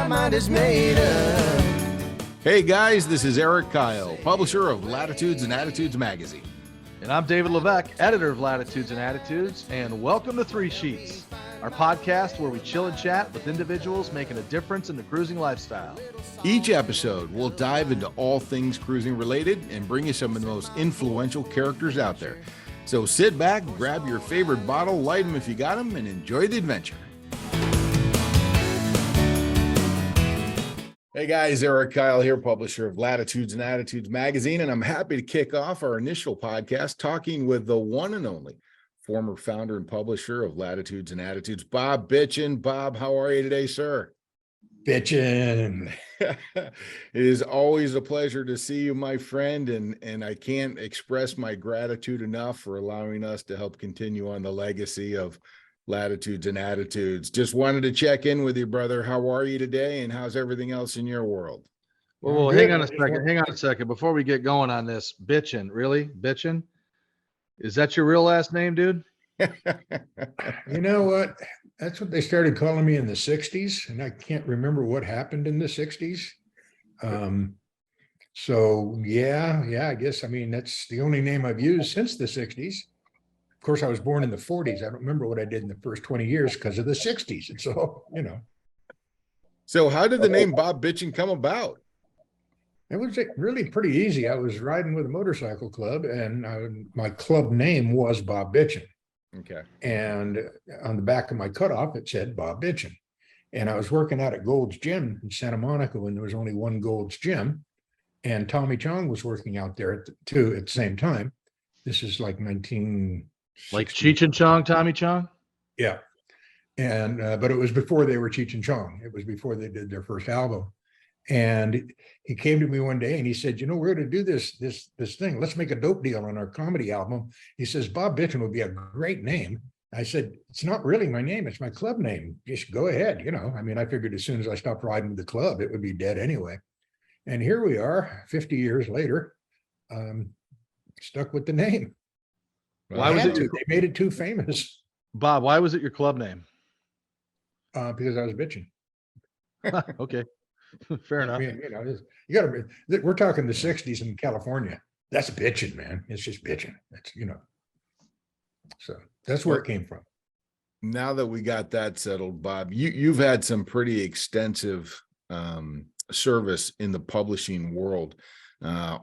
my mind is made up. Hey guys, this is Eric Kyle, publisher of Latitudes and Attitudes magazine. And I'm David Levesque, editor of Latitudes and Attitudes, and welcome to Three Sheets, our podcast where we chill and chat with individuals making a difference in the cruising lifestyle. Each episode, we'll dive into all things cruising related and bring you some of the most influential characters out there. So sit back, grab your favorite bottle, light them if you got them, and enjoy the adventure. Hey guys, Eric Kyle here, publisher of Latitudes and Attitudes magazine, and I'm happy to kick off our initial podcast talking with the one and only former founder and publisher of Latitudes and Attitudes, Bob Bitchin. Bob, how are you today, sir? Bitchin. It is always a pleasure to see you, my friend, and I can't express my gratitude enough for allowing us to help continue on the legacy of Latitudes and Attitudes. Just wanted to check in with you, brother. How are you today, and how's everything else in your world? Well, hang on a second. Before we get going on this, Bitchin, really? Bitchin? Is that your real last name, dude? You know what? That's what they started calling me in the 60s, and I can't remember what happened in the 60s. So yeah, I guess, I mean, that's the only name I've used since the 60s. Of course, I was born in the 40s. I don't remember what I did in the first 20 years because of the 60s. And so, you know. So how did the name Bob Bitchin come about? It was really pretty easy. I was riding with a motorcycle club, and my club name was Bob Bitchin. Okay. And on the back of my cutoff, it said Bob Bitchin. And I was working out at Gold's Gym in Santa Monica when there was only one Gold's Gym. And Tommy Chong was working out there at the same time. This is like 19... Like Cheech and Chong, Tommy Chong? Yeah. And but it was before they were Cheech and Chong. It was before they did their first album. And he came to me one day and he said, you know, we're going to do this thing. Let's make a dope deal on our comedy album. He says, Bob Bitchin would be a great name. I said, it's not really my name. It's my club name. Just go ahead. You know, I mean, I figured as soon as I stopped riding with the club, it would be dead anyway. And here we are 50 years later, stuck with the name. Why was it? They made it too famous. Bob, why was it your club name? Because I was bitching. Okay, fair enough. I mean, you know, you got to. We're talking the '60s in California. That's bitching, man. It's just bitching. That's, you know. So that's where it came from. Now that we got that settled, Bob, you've had some pretty extensive service in the publishing world.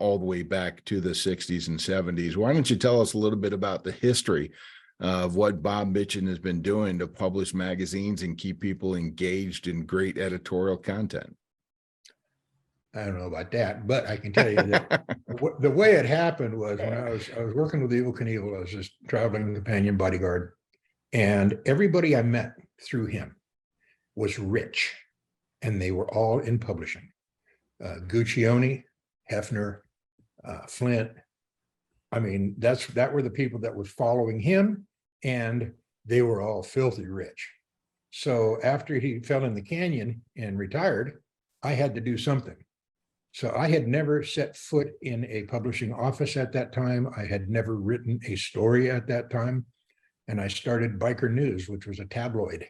All the way back to the 60s and 70s. Why don't you tell us a little bit about the history of what Bob Bitchin has been doing to publish magazines and keep people engaged in great editorial content? I don't know about that, but I can tell you that the way it happened was when I was working with Evel Knievel. I was just traveling companion bodyguard, and everybody I met through him was rich, and they were all in publishing. Guccione, Hefner, Flint. I mean, that were the people that was following him, and they were all filthy rich. So after he fell in the canyon and retired, I had to do something. So I had never set foot in a publishing office at that time. I had never written a story at that time. And I started Biker News, which was a tabloid,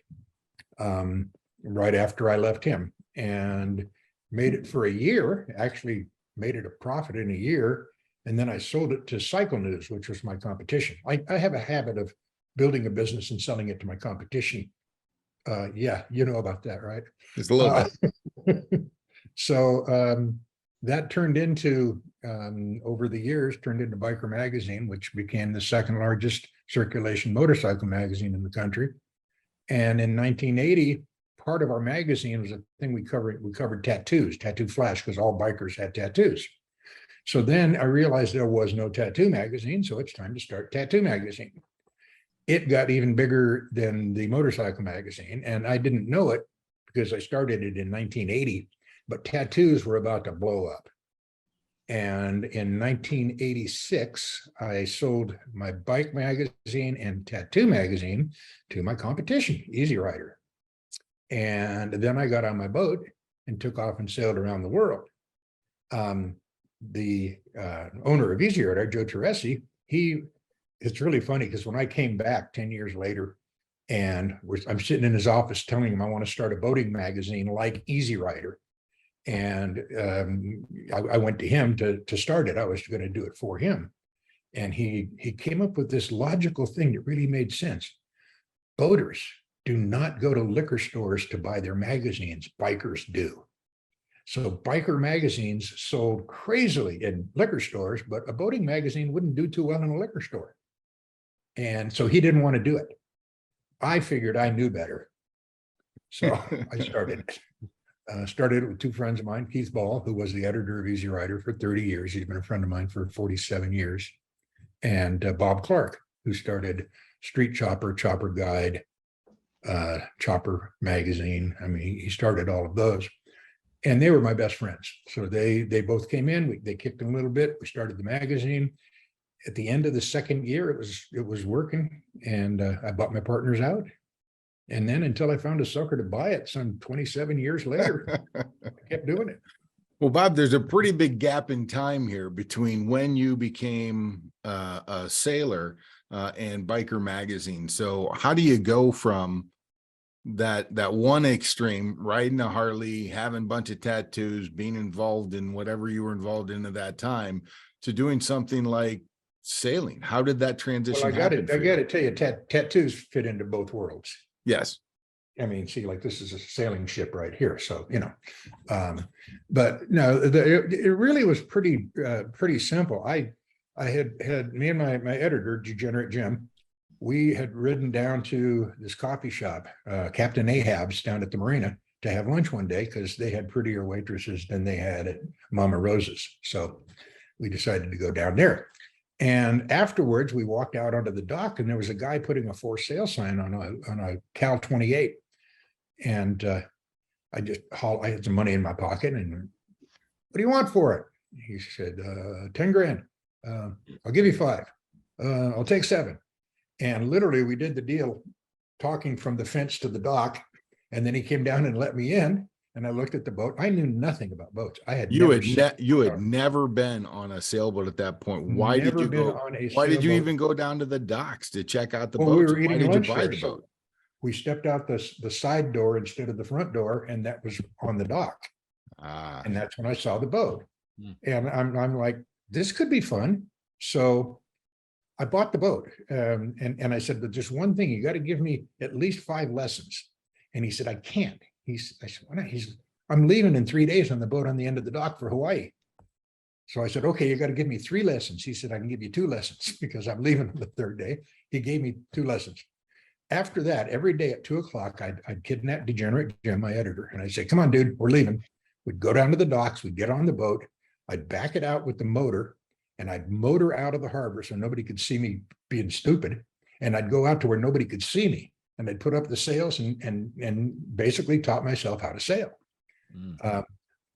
right after I left him, and made it for a year, actually made it a profit in a year, and then I sold it to Cycle News, which was my competition. I have a habit of building a business and selling it to my competition. Yeah, you know about that, right? Just a little bit. So that turned into, over the years, turned into Biker Magazine, which became the second largest circulation motorcycle magazine in the country. And in 1980, part of our magazine was a thing we covered tattoos, Tattoo Flash, because all bikers had tattoos. So then I realized there was no tattoo magazine, so it's time to start Tattoo Magazine. It got even bigger than the motorcycle magazine, and I didn't know it because I started it in 1980, but tattoos were about to blow up. And in 1986, I sold my bike magazine and tattoo magazine to my competition, Easy Rider. And then I got on my boat and took off and sailed around the world. The owner of Easy Rider, Joe Teresi, it's really funny because when I came back 10 years later And I'm sitting in his office telling him I want to start a boating magazine like Easy Rider. And I went to him to start it. I was going to do it for him. And he came up with this logical thing that really made sense. Boaters do not go to liquor stores to buy their magazines. Bikers do. So biker magazines sold crazily in liquor stores, but a boating magazine wouldn't do too well in a liquor store. And so he didn't want to do it. I figured I knew better. So I started it. Started it with two friends of mine, Keith Ball, who was the editor of Easy Rider for 30 years. He's been a friend of mine for 47 years. And Bob Clark, who started Street Chopper, Chopper Guide, Chopper Magazine. I mean, he started all of those. And they were my best friends. So they both came in, they kicked in a little bit. We started the magazine. At the end of the second year, it was working, and I bought my partners out. And then until I found a sucker to buy it, some 27 years later, I kept doing it. Well, Bob, there's a pretty big gap in time here between when you became a sailor and Biker Magazine. So how do you go from that one extreme, riding a Harley, having a bunch of tattoos, being involved in whatever you were involved in at that time, to doing something like sailing? How did that transition happen? I got to tell you, tattoos fit into both worlds. Yes. I mean, see, like this is a sailing ship right here. So, but no, it really was pretty simple. I had me and my editor, Degenerate Jim, we had ridden down to this coffee shop, Captain Ahab's down at the marina, to have lunch one day because they had prettier waitresses than they had at Mama Rose's. So we decided to go down there. And afterwards, we walked out onto the dock, and there was a guy putting a for sale sign on a Cal 28. And I had some money in my pocket, and what do you want for it? He said, 10 grand. I'll give you 5. I'll take 7. And literally, we did the deal talking from the fence to the dock. And then he came down and let me in. And I looked at the boat. I knew nothing about boats. I had you had never been on a sailboat at that point. Why did you go? Why did you even go down to the docks to check out the boats? We were eating Why did lunch you buy there, the boat? We stepped out the side door instead of the front door, and that was on the dock. And that's when I saw the boat. And I'm like, this could be fun. So I bought the boat. And I said, but just one thing, you got to give me at least 5 lessons. And he said, I can't. I said, why not? I'm leaving in 3 days on the boat on the end of the dock for Hawaii. So I said, okay, you got to give me 3 lessons. He said, I can give you 2 lessons because I'm leaving on the 3rd day. He gave me 2 lessons. After that, every day at 2 o'clock, I'd kidnap Degenerate Jim, my editor, and I'd say, come on, dude, we're leaving. We'd go down to the docks, we'd get on the boat, I'd back it out with the motor, and I'd motor out of the harbor so nobody could see me being stupid. And I'd go out to where nobody could see me. And I'd put up the sails and basically taught myself how to sail.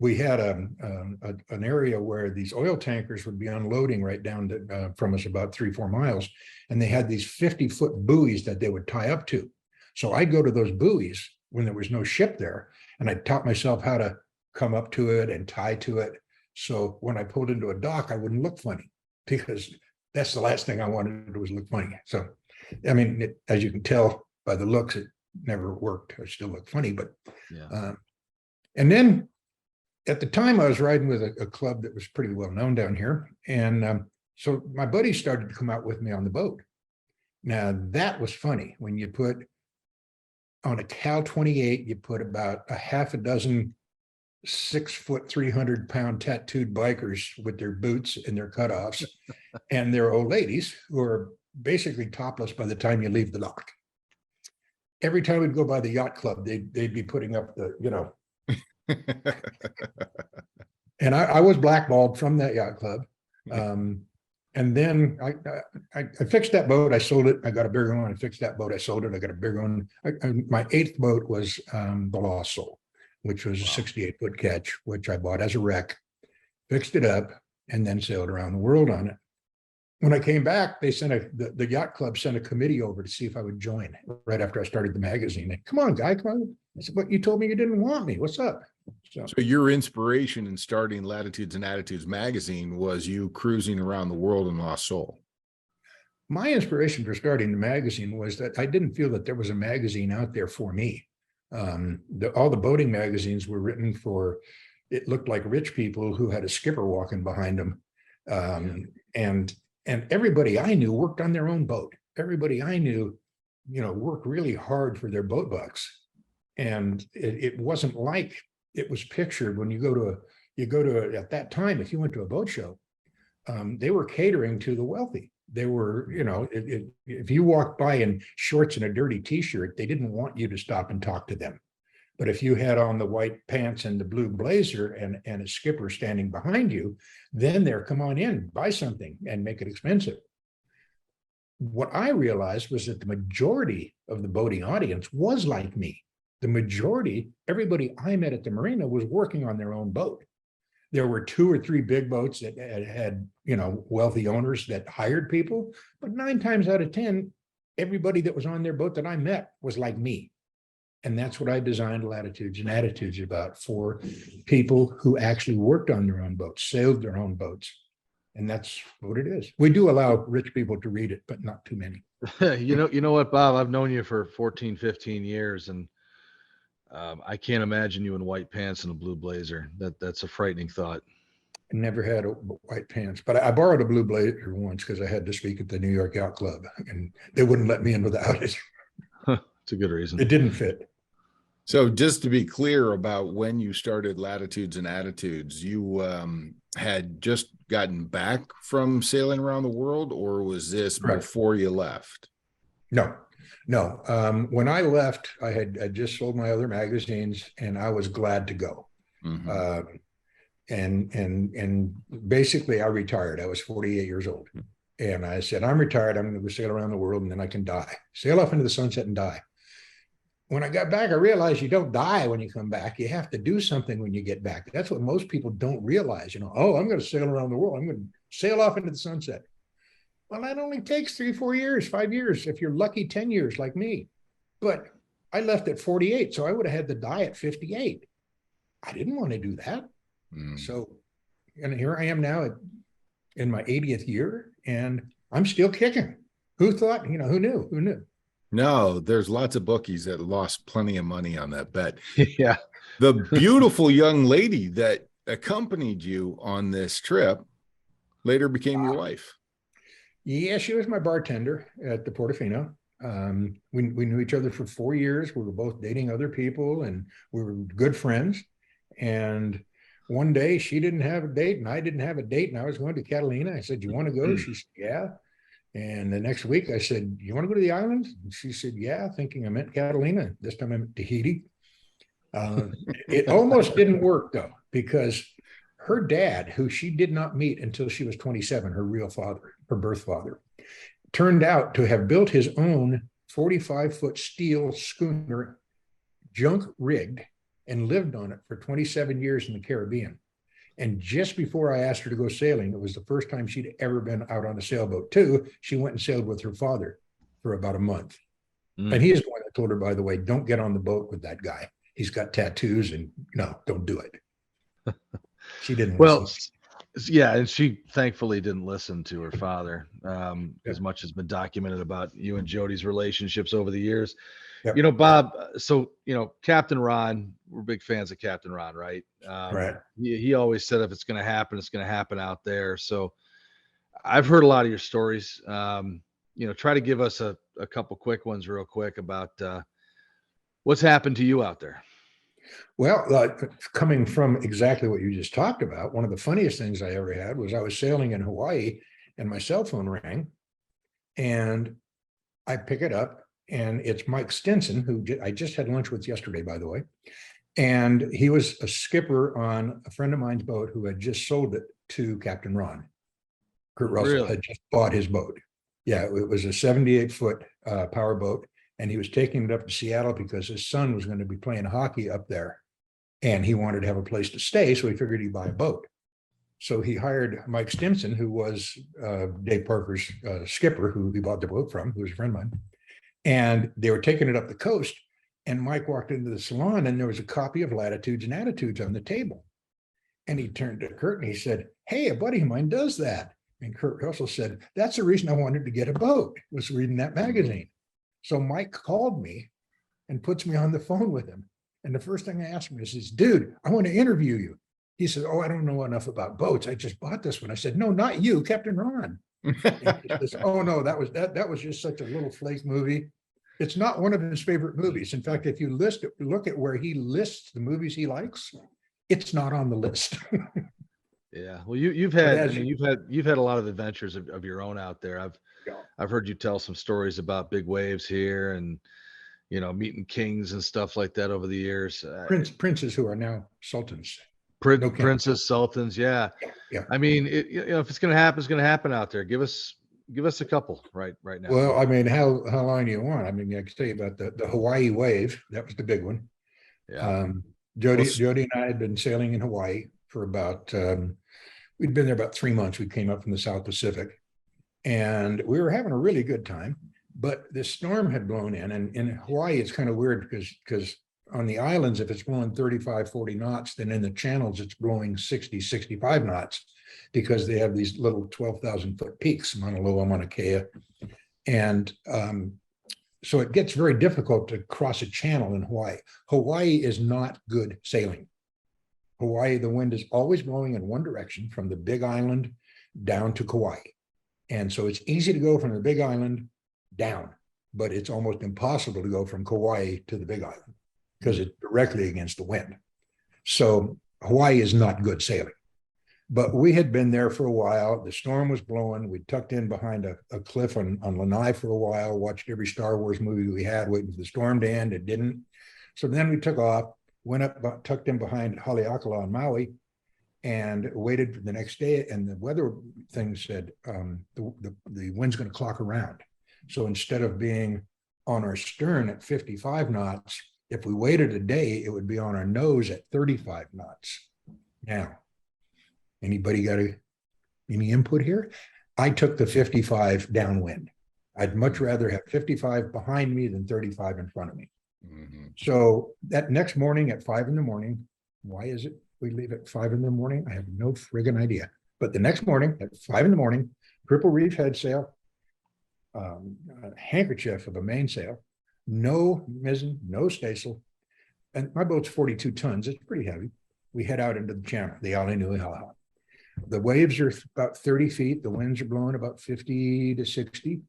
We had an area where these oil tankers would be unloading right down from us about 3-4 miles. And they had these 50-foot buoys that they would tie up to. So I'd go to those buoys when there was no ship there, and I taught myself how to come up to it and tie to it. So when I pulled into a dock, I wouldn't look funny, because that's the last thing I wanted to do was look funny. So, I mean, as you can tell by the looks, it never worked. I still look funny, but, and then at the time I was riding with a club that was pretty well known down here. And so my buddies started to come out with me on the boat. Now that was funny. When you put on a Cal 28, you put about a half a dozen 6-foot, 300-pound tattooed bikers with their boots and their cutoffs and their old ladies who are basically topless by the time you leave the dock. Every time we'd go by the yacht club, they'd be putting up the, and I was blackballed from that yacht club. And then I fixed that boat. I sold it. I got a bigger one. I fixed that boat. I sold it. I got a bigger one. My 8th boat was the Lost Soul, which was a 68-foot catch, which I bought as a wreck, fixed it up, and then sailed around the world on it. When I came back, they sent the yacht club sent a committee over to see if I would join right after I started the magazine. They, come on, guy, come on. I said, but you told me you didn't want me. What's up? So your inspiration in starting Latitudes and Attitudes magazine was you cruising around the world in Lost Soul. My inspiration for starting the magazine was that I didn't feel that there was a magazine out there for me. All the boating magazines were written for, it looked like rich people who had a skipper walking behind them. And everybody I knew worked on their own boat. Everybody I knew, worked really hard for their boat bucks. And it wasn't like it was pictured when you go to at that time, if you went to a boat show, they were catering to the wealthy. They were, if you walked by in shorts and a dirty t-shirt, they didn't want you to stop and talk to them. But if you had on the white pants and the blue blazer and a skipper standing behind you, then they're, come on in, buy something and make it expensive. What I realized was that the majority of the boating audience was like me. The majority, everybody I met at the marina was working on their own boat. There were 2 or 3 big boats that had, wealthy owners that hired people, but 9 times out of 10, everybody that was on their boat that I met was like me. And that's what I designed Latitudes and Attitudes about, for people who actually worked on their own boats, sailed their own boats. And that's what it is. We do allow rich people to read it, but not too many. You know what, Bob, I've known you for 14, 15 years, and I can't imagine you in white pants and a blue blazer. That's a frightening thought. I never had white pants, but I borrowed a blue blazer once because I had to speak at the New York Yacht Club, and they wouldn't let me in without it. It's a good reason. It didn't fit. So just to be clear about when you started Latitudes and Attitudes, you had just gotten back from sailing around the world, or was this Correct. Before you left? No. When I left, I just sold my other magazines, and I was glad to go. Mm-hmm. And basically I retired. I was 48 years old. And I said, I'm retired. I'm going to go sail around the world, and then I can die. Sail off into the sunset and die. When I got back, I realized you don't die when you come back. You have to do something when you get back. That's what most people don't realize. Oh, I'm going to sail around the world. I'm going to sail off into the sunset. Well, that only takes 3, 4 years, 5 years. If you're lucky, 10 years like me. But I left at 48, so I would have had to die at 58. I didn't want to do that. So, and here I am now in my 80th year, and I'm still kicking. Who thought, who knew? No, there's lots of bookies that lost plenty of money on that bet. Yeah. The beautiful young lady that accompanied you on this trip later became your wife. Yeah, she was my bartender at the Portofino. We knew each other for 4 years. We were both dating other people, and we were good friends. And one day she didn't have a date and I didn't have a date, and I was going to Catalina. I said, you want to go? She said, yeah. And the next week I said, you want to go to the islands? And she said, yeah, thinking I meant Catalina. This time I meant Tahiti. It almost didn't work though, because her dad, who she did not meet until she was 27, her real father, her birth father, turned out to have built his own 45-foot steel schooner, junk rigged, and lived on it for 27 years in the Caribbean. And just before I asked her to go sailing, it was the first time she'd ever been out on a sailboat too. She went and sailed with her father for about a month. And he is the one that told her, by the way, don't get on the boat with that guy. He's got tattoos, and no, don't do it. She didn't listen. Yeah, and she thankfully didn't listen to her father, as much has been documented about you and Jody's relationships over the years. Yep. Bob, so, Captain Ron, we're big fans of Captain Ron, right? Right. He always said if it's going to happen, it's going to happen out there. So I've heard a lot of your stories. Try to give us a couple quick ones real quick about what's happened to you out there. Well, coming from exactly what you just talked about, one of the funniest things I ever had was I was sailing in Hawaii and my cell phone rang, and I pick it up, and it's Mike Stinson, who I just had lunch with yesterday, by the way. And he was a skipper on a friend of mine's boat who had just sold it to Captain Ron. Kurt Russell had just bought his boat. Yeah, it was a 78-foot power boat. And he was taking it up to Seattle because his son was going to be playing hockey up there. And he wanted to have a place to stay, so he figured he'd buy a boat. So he hired Mike Stimson, who was Dave Parker's skipper, who he bought the boat from, who was a friend of mine. And they were taking it up the coast. And Mike walked into the salon, and there was a copy of Latitudes and Attitudes on the table. And he turned to Kurt and he said, hey, a buddy of mine does that. And Kurt Russell said, that's the reason I wanted to get a boat, was reading that magazine. So Mike called me and puts me on the phone with him. And the first thing I asked him is, dude, I want to interview you. He said, oh, I don't know enough about boats. I just bought this one. I said, no, not you, Captain Ron. And he says, oh no, that was just such a little flake movie. It's not one of his favorite movies. In fact, if you look at where he lists the movies he likes, it's not on the list. Yeah. Well, you've had, as I mean, you've had a lot of adventures of your own out there. I've heard you tell some stories about big waves here and, you know, meeting kings and stuff like that over the years. Princes who are now sultans. Princess sultans. Yeah. Yeah. I mean, you know, if it's going to happen, it's going to happen out there. Give us a couple right now. Well, I mean, how long do you want? I mean, I can tell you about the Hawaii wave. That was the big one. Yeah. Jody and I had been sailing in Hawaii for about, we'd been there about 3 months. We came up from the South Pacific and we were having a really good time, but this storm had blown in. And in Hawaii, it's kind of weird because on the islands, if it's blowing 35, 40 knots, then in the channels, it's blowing 60, 65 knots because they have these little 12,000 foot peaks, Mauna Loa, Mauna Kea. And so it gets very difficult to cross a channel in Hawaii. Hawaii is not good sailing. Hawaii, the wind is always blowing in one direction from the big island down to Kauai. And so it's easy to go from the big island down, but it's almost impossible to go from Kauai to the big island because it's directly against the wind. So Hawaii is not good sailing. But we had been there for a while. The storm was blowing. We tucked in behind a cliff on Lanai for a while, watched every Star Wars movie we had, waiting for the storm to end. It didn't. So then we took off, went up, tucked in behind Haleakala on Maui, and waited for the next day. And the weather thing said the wind's going to clock around. So instead of being on our stern at 55 knots, if we waited a day, it would be on our nose at 35 knots. Now, anybody got any input here? I took the 55 downwind. I'd much rather have 55 behind me than 35 in front of me. Mm-hmm. So that next morning at 5 a.m, why is it we leave at 5 a.m? I have no friggin' idea. But the next morning at 5 a.m, triple reef head sail, a handkerchief of a mainsail, no mizzen, no staysail, and my boat's 42 tons. It's pretty heavy. We head out into the channel, the Alenuihaha. The waves are about 30 feet. The winds are blowing about 50 to 60.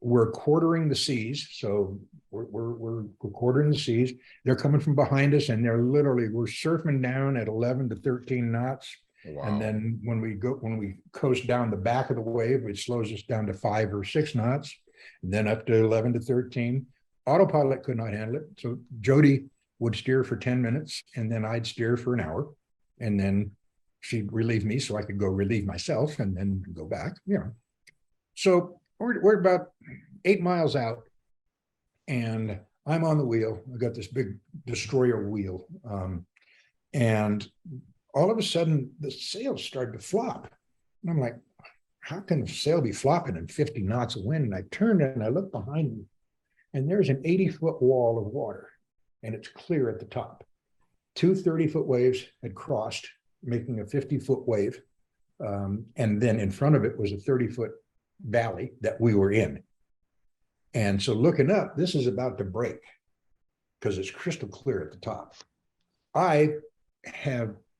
We're quartering the seas. So we're quartering the seas. They're coming from behind us and we're surfing down at 11 to 13 knots. Wow. And then when we coast down the back of the wave, it slows us down to 5 or 6 knots, and then up to 11 to 13. Autopilot could not handle it. So Jody would steer for 10 minutes and then I'd steer for an hour. And then she'd relieve me so I could go relieve myself and then go back, you know. So we're about 8 miles out and I'm on the wheel. I got this big destroyer wheel. And all of a sudden the sails started to flop. And I'm like, how can the sail be flopping in 50 knots of wind? And I turned and I looked behind me and there's an 80-foot wall of water and it's clear at the top. 2 30-foot waves had crossed, making a 50-foot wave. And then in front of it was a 30-foot valley that we were in. And so looking up, this is about to break because it's crystal clear at the top.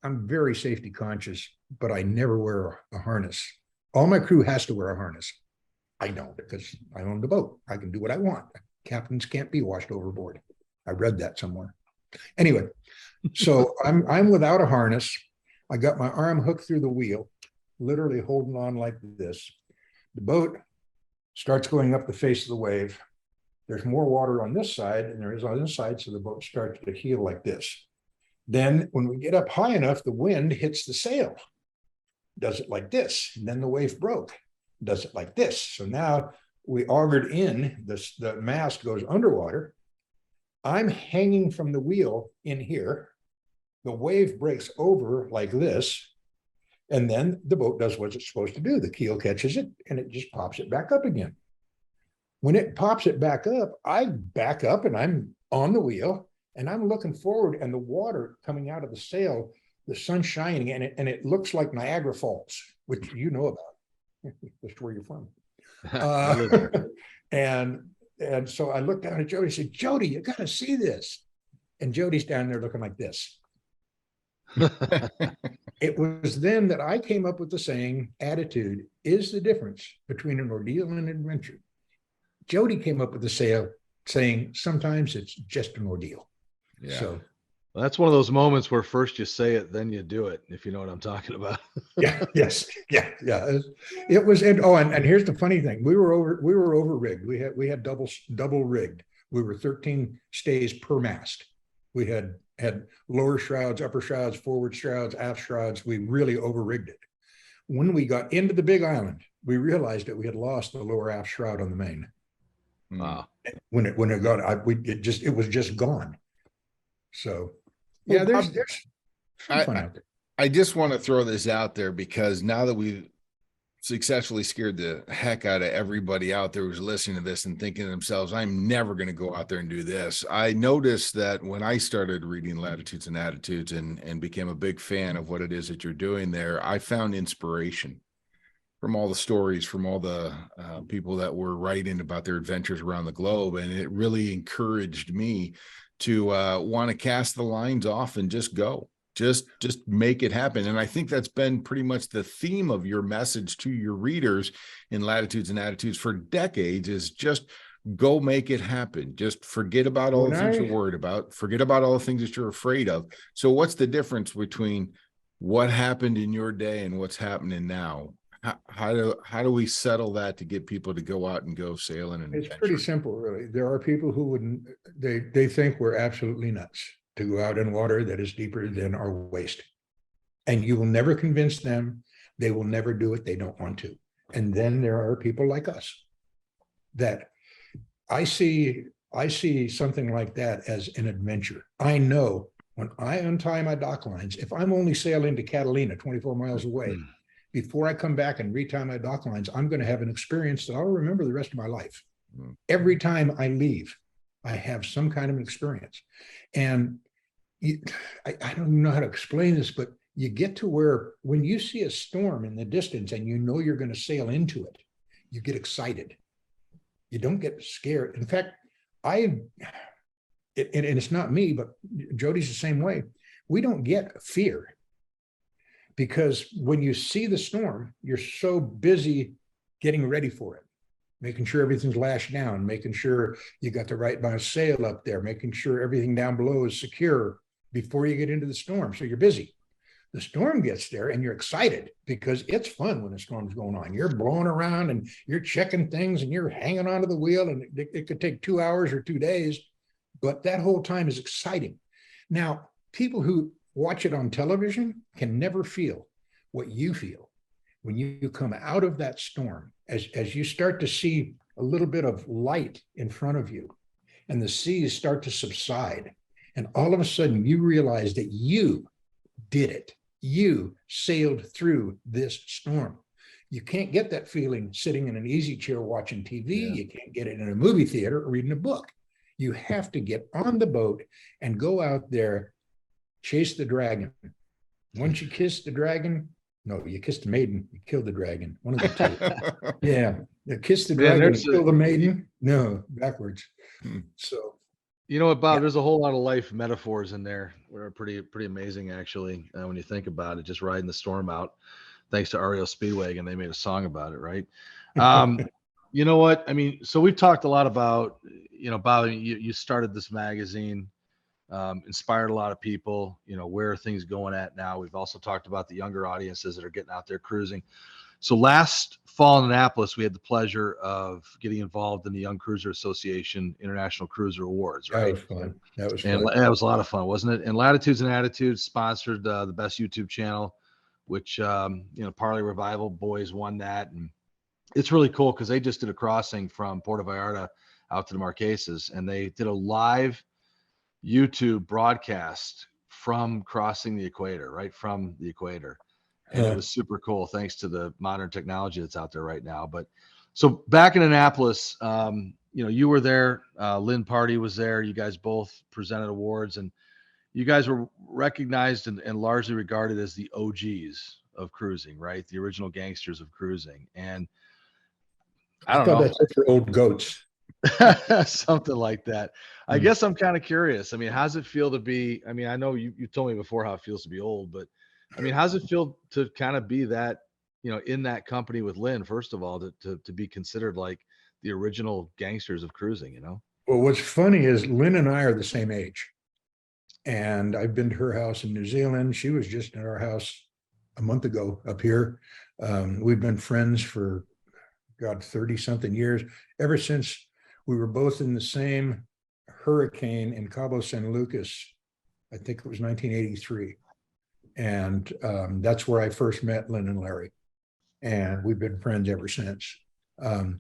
I'm very safety conscious, but I never wear a harness. All my crew has to wear a harness. I don't because I own the boat. I can do what I want. Captains can't be washed overboard. I read that somewhere. Anyway, so I'm without a harness. I got my arm hooked through the wheel, literally holding on like this. The boat starts going up the face of the wave. There's more water on this side than there is on this side, so the boat starts to heel like this. Then when we get up high enough, the wind hits the sail. Does it like this. And then the wave broke. Does it like this. So now we augured in, the mast goes underwater. I'm hanging from the wheel in here. The wave breaks over like this. And then the boat does what it's supposed to do. The keel catches it and it just pops it back up again. When it pops it back up, I back up and I'm on the wheel and I'm looking forward and the water coming out of the sail, the sun's shining and it looks like Niagara Falls. which you know about. That's where you're from. I live there. And so I looked down at Jody and said, Jody, you got to see this. And Jody's down there looking like this. It was then that I came up with the saying, attitude is the difference between an ordeal and an adventure. Jody came up with the saying, sometimes it's just an ordeal. Yeah. So Well, that's one of those moments where first you say it, then you do it, if you know what I'm talking about. yeah, yes, yeah. It was, and here's the funny thing: we were over rigged. We had double rigged. We were 13 stays per mast. We had lower shrouds, upper shrouds, forward shrouds, aft shrouds. We really over rigged it. When we got into the Big Island, we realized that we had lost the lower aft shroud on the main. Wow. When it was just gone. So Well, yeah, there's some fun out there. I just want to throw this out there because now that we've successfully scared the heck out of everybody out there who's listening to this and thinking to themselves, I'm never going to go out there and do this. I noticed that when I started reading Latitudes and Attitudes and became a big fan of what it is that you're doing there, I found inspiration from all the stories, from all the people that were writing about their adventures around the globe. And it really encouraged me to want to cast the lines off and just go. Just make it happen. And I think that's been pretty much the theme of your message to your readers in Latitudes and Attitudes for decades, is just go make it happen. Just forget about all the things you're worried about. Forget about all the things that you're afraid of. So what's the difference between what happened in your day and what's happening now? How do we settle that to get people to go out and go sailing? And it's pretty simple, really. There are people who wouldn't, they think we're absolutely nuts to go out in water that is deeper than our waist. And you will never convince them. They will never do it. They don't want to. And then there are people like us that I see something like that as an adventure. I know when I untie my dock lines, if I'm only sailing to Catalina, 24 miles away, before I come back and retie my dock lines, I'm going to have an experience that I'll remember the rest of my life. Every time I leave, I have some kind of an experience. And I don't even know how to explain this, but you get to where when you see a storm in the distance and you know you're going to sail into it, you get excited. You don't get scared. In fact, and it's not me, but Jody's the same way. We don't get fear because when you see the storm, you're so busy getting ready for it, making sure everything's lashed down, making sure you got the right amount of sail up there, making sure everything down below is secure before you get into the storm. So you're busy. The storm gets there and you're excited because it's fun when the storm's going on. You're blowing around and you're checking things and you're hanging onto the wheel, and it could take 2 hours or 2 days, but that whole time is exciting. Now, people who watch it on television can never feel what you feel when you come out of that storm, as you start to see a little bit of light in front of you and the seas start to subside. And all of a sudden you realize that you did it. You sailed through this storm. You can't get that feeling sitting in an easy chair watching TV. Yeah. You can't get it in a movie theater or reading a book. You have to get on the boat and go out there, chase the dragon. Once you kiss the dragon, no, you kissed the maiden, you killed the dragon. One of the two. Yeah. You kiss the dragon, kill the maiden. No, backwards. So. You know what, Bob? There's a whole lot of life metaphors in there. We're pretty amazing, actually, when you think about it. Just riding the storm out, thanks to REO Speedwagon, they made a song about it, right? You know what? I mean, so we've talked a lot about, Bob, you started this magazine, inspired a lot of people. Where are things going at now? We've also talked about the younger audiences that are getting out there cruising. So last fall in Annapolis, we had the pleasure of getting involved in the Young Cruiser Association International Cruiser Awards, right? That was fun. And that was a lot of fun, wasn't it? And Latitudes and Attitudes sponsored the best YouTube channel, which, Parley Revival Boys won that. And it's really cool because they just did a crossing from Puerto Vallarta out to the Marquesas, and they did a live YouTube broadcast from crossing the equator, right from the equator. And it was super cool, thanks to the modern technology that's out there right now. But so back in Annapolis, you were there, Lynn Party was there. You guys both presented awards, and you guys were recognized and largely regarded as the OGs of cruising, right? The original gangsters of cruising. And I I don't thought know, that's it for old goats. something like that. I Hmm. guess I'm kind of curious. I mean, how's it feel to be, I mean, I know you told me before how it feels to be old, but I mean, how's it feel to kind of be that, in that company with Lynn, first of all, to be considered like the original gangsters of cruising? Well, what's funny is Lynn and I are the same age. And I've been to her house in New Zealand. She was just in our house a month ago up here. We've been friends for, God, 30 something years, ever since we were both in the same hurricane in Cabo San Lucas. I think it was 1983. And that's where I first met Lynn and Larry. And we've been friends ever since. I'll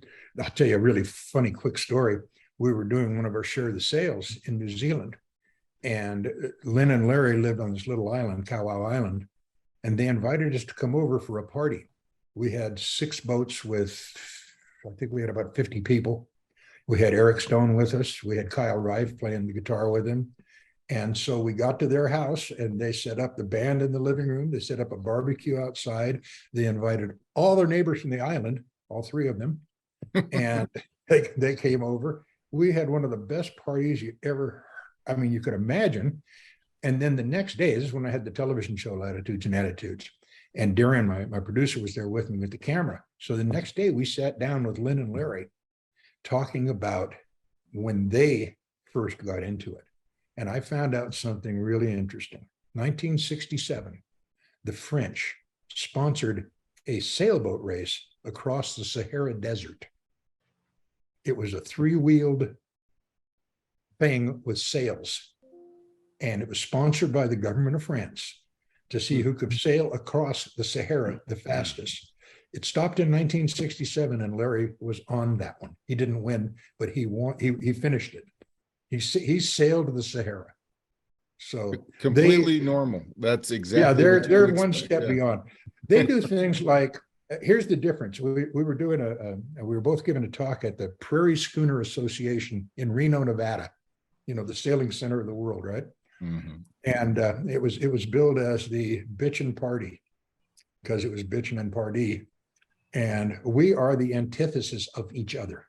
tell you a really funny, quick story. We were doing one of our share of the sales in New Zealand. And Lynn and Larry lived on this little island, Kawau Island, and they invited us to come over for a party. We had 6 boats with, I think we had about 50 people. We had Eric Stone with us. We had Kyle Rife playing the guitar with him. And so we got to their house and they set up the band in the living room. They set up a barbecue outside. They invited all their neighbors from the island, all 3 of them. And they came over. We had one of the best parties you could imagine. And then the next day, this is when I had the television show Latitudes and Attitudes. And Darren, my producer, was there with me with the camera. So the next day we sat down with Lynn and Larry talking about when they first got into it. And I found out something really interesting. 1967, the French sponsored a sailboat race across the Sahara Desert. It was a 3-wheeled thing with sails. And it was sponsored by the government of France to see who could sail across the Sahara the fastest. It stopped in 1967 and Larry was on that one. He didn't win, but he won. He finished it. He sailed the Sahara. So Completely normal. That's exactly. Yeah, what you they're would one expect, step yeah. beyond. They do things like, here's the difference. We were doing we were both given a talk at the Prairie Schooner Association in Reno, Nevada, the sailing center of the world, right? Mm-hmm. And it was billed as the Bitchin Party because it was Bitchin and Party. And we are the antithesis of each other.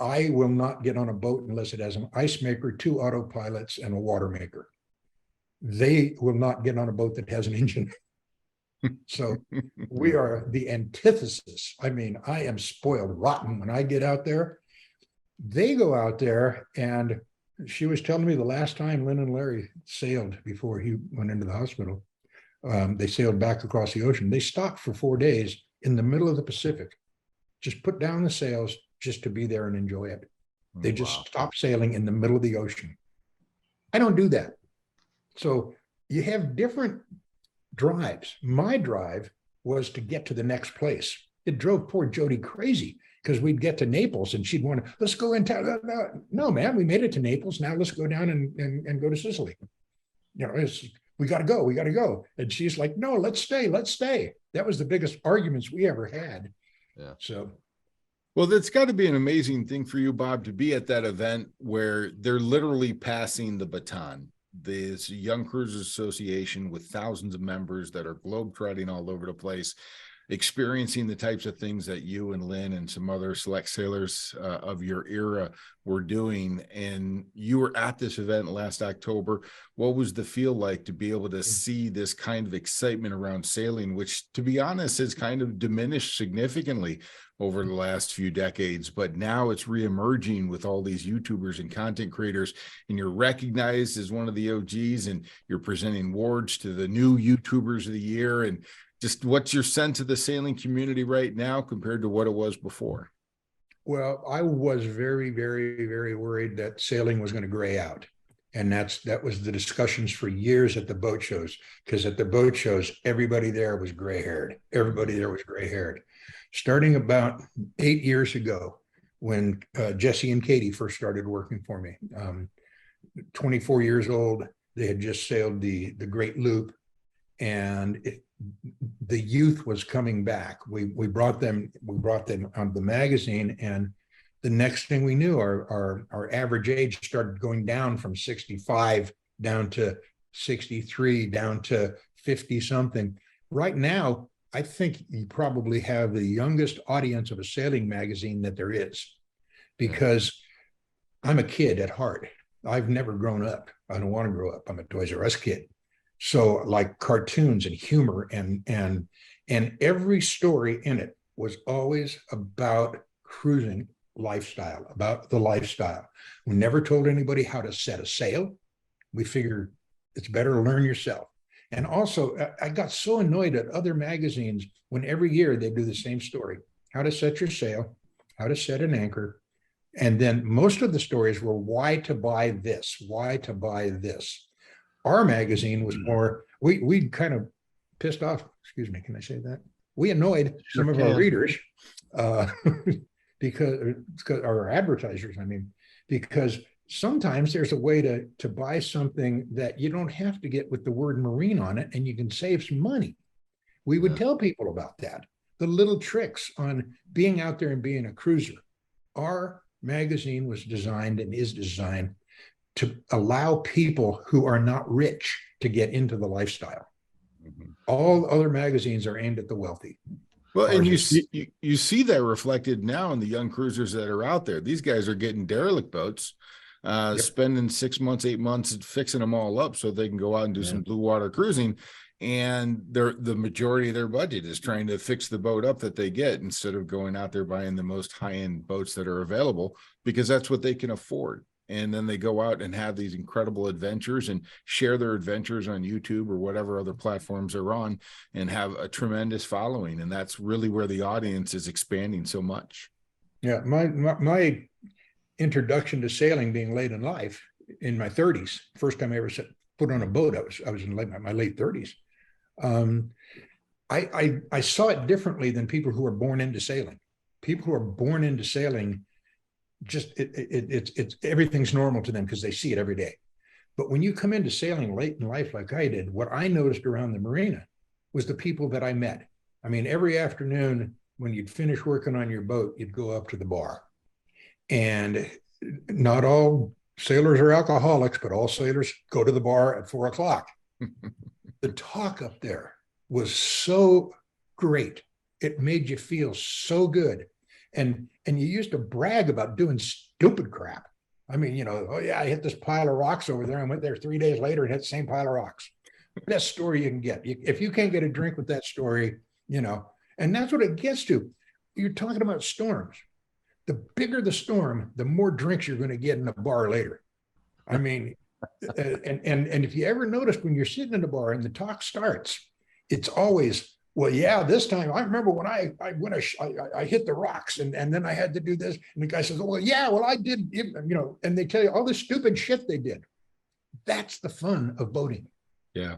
I will not get on a boat unless it has an ice maker, 2 autopilots, and a water maker. They will not get on a boat that has an engine. So we are the antithesis. I mean, I am spoiled rotten when I get out there. They go out there, and she was telling me the last time Lynn and Larry sailed before he went into the hospital, they sailed back across the ocean. They stopped for 4 days in the middle of the Pacific, just put down the sails just to be there and enjoy it. They just stopped sailing in the middle of the ocean. I don't do that. So you have different drives. My drive was to get to the next place. It drove poor Jody crazy because we'd get to Naples and she'd want to, let's go in town. No, man, we made it to Naples. Now let's go down and go to Sicily. We got to go. And she's like, no, let's stay. That was the biggest arguments we ever had. Yeah. So. Well, that's got to be an amazing thing for you, Bob, to be at that event where they're literally passing the baton. This Young Cruisers Association with thousands of members that are globetrotting all over the place, experiencing the types of things that you and Lynn and some other select sailors of your era were doing. And you were at this event last October. What was the feel like to be able to see this kind of excitement around sailing, which, to be honest, has kind of diminished significantly over the last few decades, but now it's reemerging with all these YouTubers and content creators, and you're recognized as one of the OGs, and you're presenting awards to the new YouTubers of the year. And just what's your sense of the sailing community right now compared to what it was before? Well, I was very, very, very worried that sailing was going to gray out. And that was the discussions for years at the boat shows, because at the boat shows, everybody there was gray-haired. Starting about 8 years ago, when Jesse and Katie first started working for me, 24 years old, they had just sailed the Great Loop, and the youth was coming back. We brought them on the magazine, and the next thing we knew, our average age started going down from 65 down to 63, down to 50 something. right now, I think you probably have the youngest audience of a sailing magazine that there is, because I'm a kid at heart. I've never grown up. I don't want to grow up. I'm a Toys R Us kid. So like cartoons and humor and every story in it was always about cruising lifestyle, about the lifestyle. We never told anybody how to set a sail. We figured it's better to learn yourself. And also, I got so annoyed at other magazines when every year they do the same story: how to set your sail, how to set an anchor. And then most of the stories were why to buy this, why to buy this. Our magazine was more, we kind of pissed off, excuse me, can I say that? We annoyed some of our readers because our advertisers, I mean, because sometimes there's a way to buy something that you don't have to get with the word marine on it, and you can save some money. We would tell people about that, the little tricks on being out there and being a cruiser. Our magazine was designed and is designed to allow people who are not rich to get into the lifestyle. All other magazines are aimed at the wealthy. Well, and you see that reflected now in the young cruisers that are out there. These guys are getting derelict boats, spending 6 months, 8 months fixing them all up so they can go out and do some blue water cruising. And the majority of their budget is trying to fix the boat up that they get, instead of going out there buying the most high-end boats that are available, because that's what they can afford. And then they go out and have these incredible adventures and share their adventures on YouTube or whatever other platforms they're on, and have a tremendous following. And that's really where the audience is expanding so much. Yeah, my introduction to sailing being late in life, in my 30s, first time I ever set foot on a boat, I was in my late 30s. I saw it differently than people who are born into sailing. People who are born into sailing, just it's everything's normal to them because they see it every day. But when you come into sailing late in life like I did, what I noticed around the marina was the people that I met. I mean, every afternoon when you'd finish working on your boat, you'd go up to the bar. And not all sailors are alcoholics, but all sailors go to the bar at 4 o'clock. The talk up there was so great. It made you feel so good. And you used to brag about doing stupid crap. I mean, you know, oh yeah, I hit this pile of rocks over there. I went there 3 days later and hit the same pile of rocks. Best story you can get. If you can't get a drink with that story, you know, and that's what it gets to. You're talking about storms. The bigger the storm, the more drinks you're going to get in a bar later. I mean, and if you ever noticed when you're sitting in the bar and the talk starts, it's always, well, yeah, this time I remember when I hit the rocks and then I had to do this. And the guy says, oh, well, yeah, well, I did, you know, and they tell you all this stupid shit they did. That's the fun of boating. Yeah.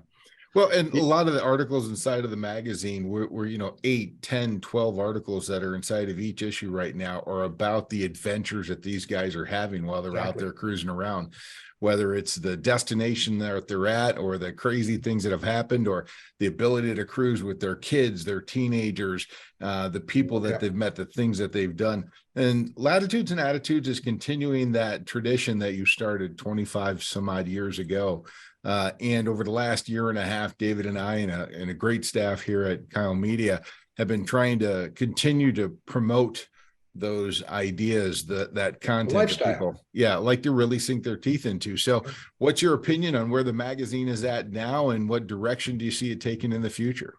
Well, and a lot of the articles inside of the magazine were, you know, 8, 10, 12 articles that are inside of each issue right now are about the adventures that these guys are having while they're out there cruising around, whether it's the destination that they're at, or the crazy things that have happened, or the ability to cruise with their kids, their teenagers, the people that they've met, the things that they've done. And Latitudes and Attitudes is continuing that tradition that you started 25 some odd years ago. And over the last year and a half, David and I and a great staff here at Kyle Media have been trying to continue to promote those ideas, that content that people, like to really sink their teeth into. So what's your opinion on where the magazine is at now, and what direction do you see it taking in the future?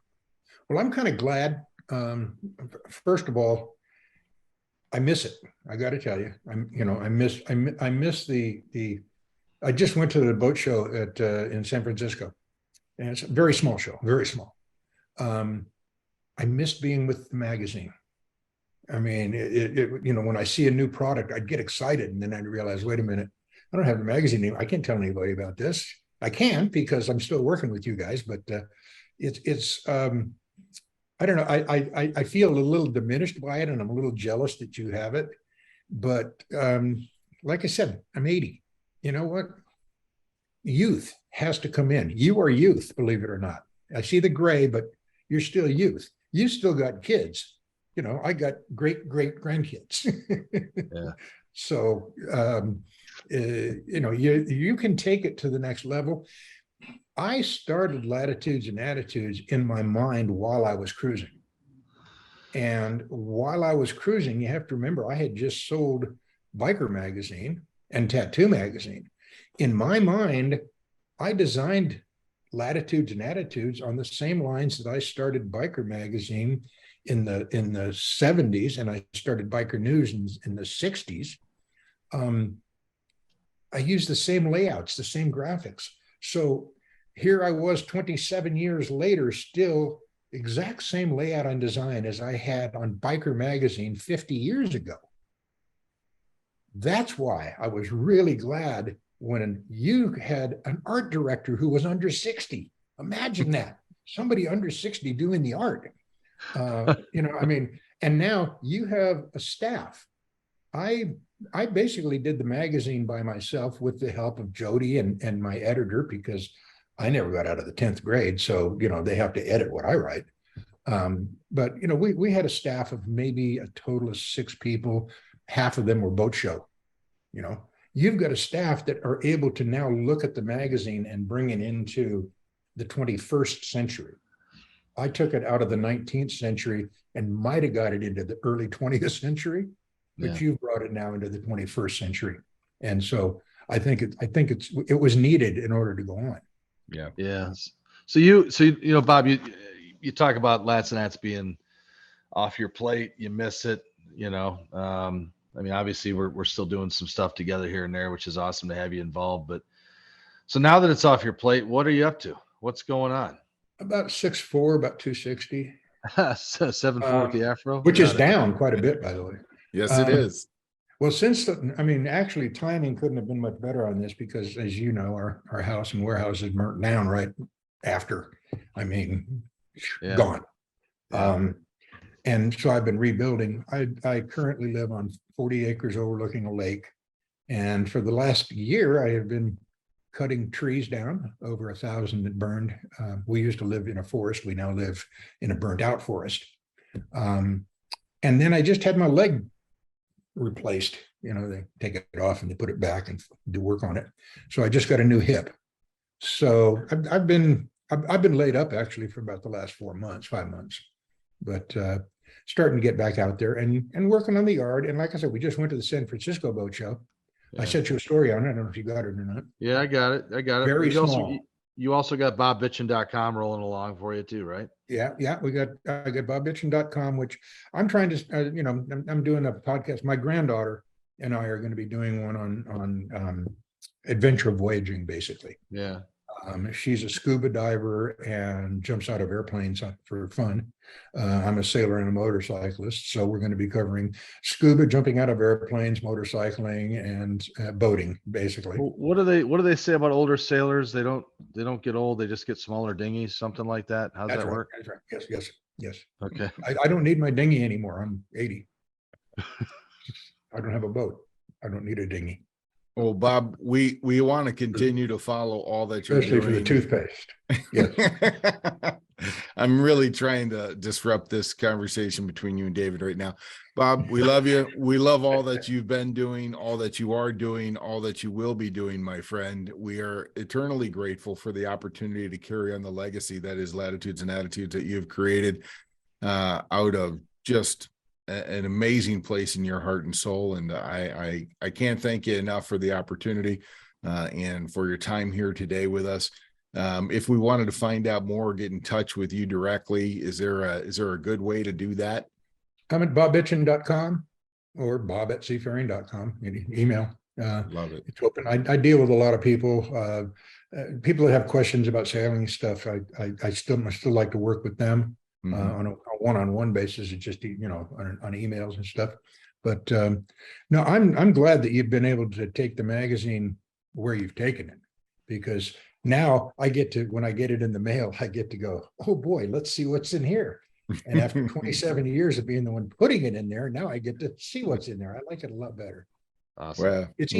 Well, I'm kind of glad. First of all, I miss it. I got to tell you, I miss the I just went to the boat show in San Francisco, and it's a very small show, very small. I missed being with the magazine. I mean, you know, when I see a new product, I'd get excited, and then I'd realize, wait a minute, I don't have the magazine name. I can't tell anybody about this. I can, because I'm still working with you guys, but it's I don't know. I feel a little diminished by it, and I'm a little jealous that you have it. But like I said, I'm 80. You know what? Youth has to come in. You are youth, believe it or not. I see the gray, but you're still youth. You still got kids. You know, I got great grandkids. So, you know, you can take it to the next level. I started Latitudes and Attitudes in my mind while I was cruising. And while I was cruising, you have to remember, I had just sold Biker Magazine and Tattoo Magazine. In my mind, I designed Latitudes and Attitudes on the same lines that I started Biker Magazine in the 70s, and I started Biker News in the 60s. I used the same layouts, the same graphics. So here I was 27 years later, still exact same layout and design as I had on Biker Magazine 50 years ago. That's why I was really glad when you had an art director who was under 60. Imagine that, somebody under 60 doing the art. I mean, and now you have a staff. I basically did the magazine by myself with the help of Jody and my editor, because I never got out of the 10th grade. So, they have to edit what I write. But, we had a staff of maybe a total of 6 people. Half of them were boat show. You've got a staff that are able to now look at the magazine and bring it into the 21st century. I took it out of the 19th century and might have got it into the early 20th century, but you brought it now into the 21st century. And so I think it was needed in order to go on. Yeah. Yeah. So Bob, you talk about Lats and Ats being off your plate. You miss it, I mean, obviously we're still doing some stuff together here and there, which is awesome to have you involved. But so now that it's off your plate, what are you up to? What's going on? About 6'4", about 260. 7'4" with the afro, which is down quite a bit, by the way. Yes, it is. Well, actually, timing couldn't have been much better on this, because, as you know, our house and warehouse is burnt down right after. Gone. And so I've been rebuilding. I currently live on 40 acres overlooking a lake. And for the last year, I have been cutting trees down, over 1,000 that burned. We used to live in a forest. We now live in a burnt out forest. And then I just had my leg replaced. They take it off and they put it back and do work on it. So I just got a new hip. So I've been laid up actually for about the last 5 months, but starting to get back out there and working on the yard. And like I said, we just went to the San Francisco boat show. Yeah. I sent you a story on it. I don't know if you got it or not. Yeah, I got it. Very small. You also got bobbitchin.com rolling along for you too, right? Yeah. I got bobbitchin.com, which I'm trying to, I'm doing a podcast. My granddaughter and I are going to be doing one on adventure voyaging, basically. Yeah. She's a scuba diver and jumps out of airplanes for fun. I'm a sailor and a motorcyclist, so we're going to be covering scuba, jumping out of airplanes, motorcycling, and boating, basically. What do they say about older sailors? They don't get old; they just get smaller dinghies, something like that. How's that work? That's right. Yes. Okay. I don't need my dinghy anymore. I'm 80. I don't have a boat. I don't need a dinghy. Well, Bob, we want to continue to follow all that you're especially doing. For the toothpaste. Yes. I'm really trying to disrupt this conversation between you and David right now. Bob, we love you. We love all that you've been doing, all that you are doing, all that you will be doing, my friend. We are eternally grateful for the opportunity to carry on the legacy that is Latitudes and Attitudes that you've created out of just an amazing place in your heart and soul. And I can't thank you enough for the opportunity and for your time here today with us. If we wanted to find out more, get in touch with you directly, is there a good way to do that? I'm at bobbitchin.com or bob@seafaring.com. Email. Love it. It's open. I deal with a lot of people that have questions about sailing stuff. I still like to work with them. On a one-on-one basis. It's just, on emails and stuff. But no, I'm glad that you've been able to take the magazine where you've taken it, because now when I get it in the mail, I get to go, oh boy, let's see what's in here. And after 27 years of being the one putting it in there, now I get to see what's in there. I like it a lot better. Awesome. Well, it's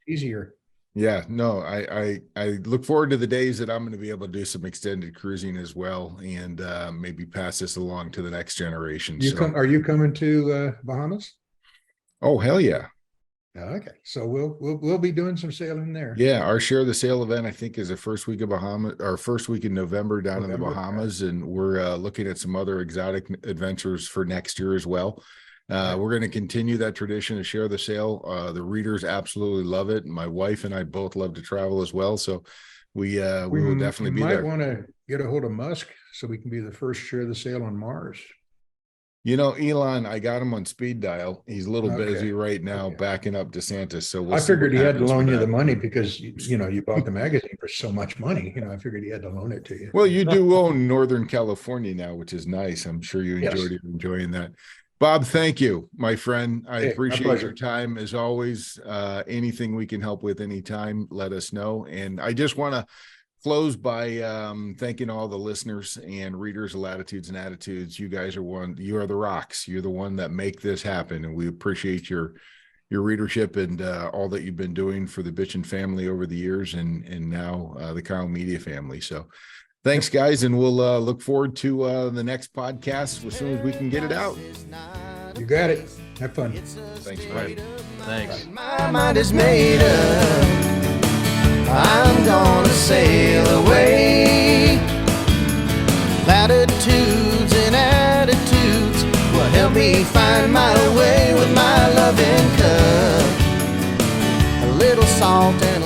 easier. Yeah, no, I look forward to the days that I'm going to be able to do some extended cruising as well, and maybe pass this along to the next generation. Are you coming to Bahamas? Oh, hell yeah. Okay, so we'll be doing some sailing there. Yeah, our share the sail event, I think, is the first week of Bahamas, or first week in November down in the November, Bahamas, and we're looking at some other exotic adventures for next year as well. We're going to continue that tradition to share the sail. The readers absolutely love it. My wife and I both love to travel as well, so we will definitely be there. Might want to get a hold of Musk so we can be the first share the sail on Mars. You know, Elon, I got him on speed dial. He's a little Okay. busy right now, Okay. backing up DeSantis. So we'll I see figured what he had to happens loan with you the that. money because you bought the magazine for so much money. I figured he had to loan it to you. Well, you do own Northern California now, which is nice. I'm sure you Yes. enjoying that. Bob, thank you, my friend. I Hey, my appreciate pleasure. your time as always. Anything we can help with anytime, let us know. And I just want to close by thanking all the listeners and readers of Latitudes and Attitudes. You guys are you are the rocks. You're the one that make this happen. And we appreciate your readership and all that you've been doing for the Bitchin family over the years and now the Kyle Media family. So thanks, guys. And we'll look forward to the next podcast as soon as we can get it out. You got it. Have fun. Thanks, Brad. Thanks. My mind is made up. I'm gonna sail away. Latitudes and attitudes will help me find my way with my loving cup. A little salt and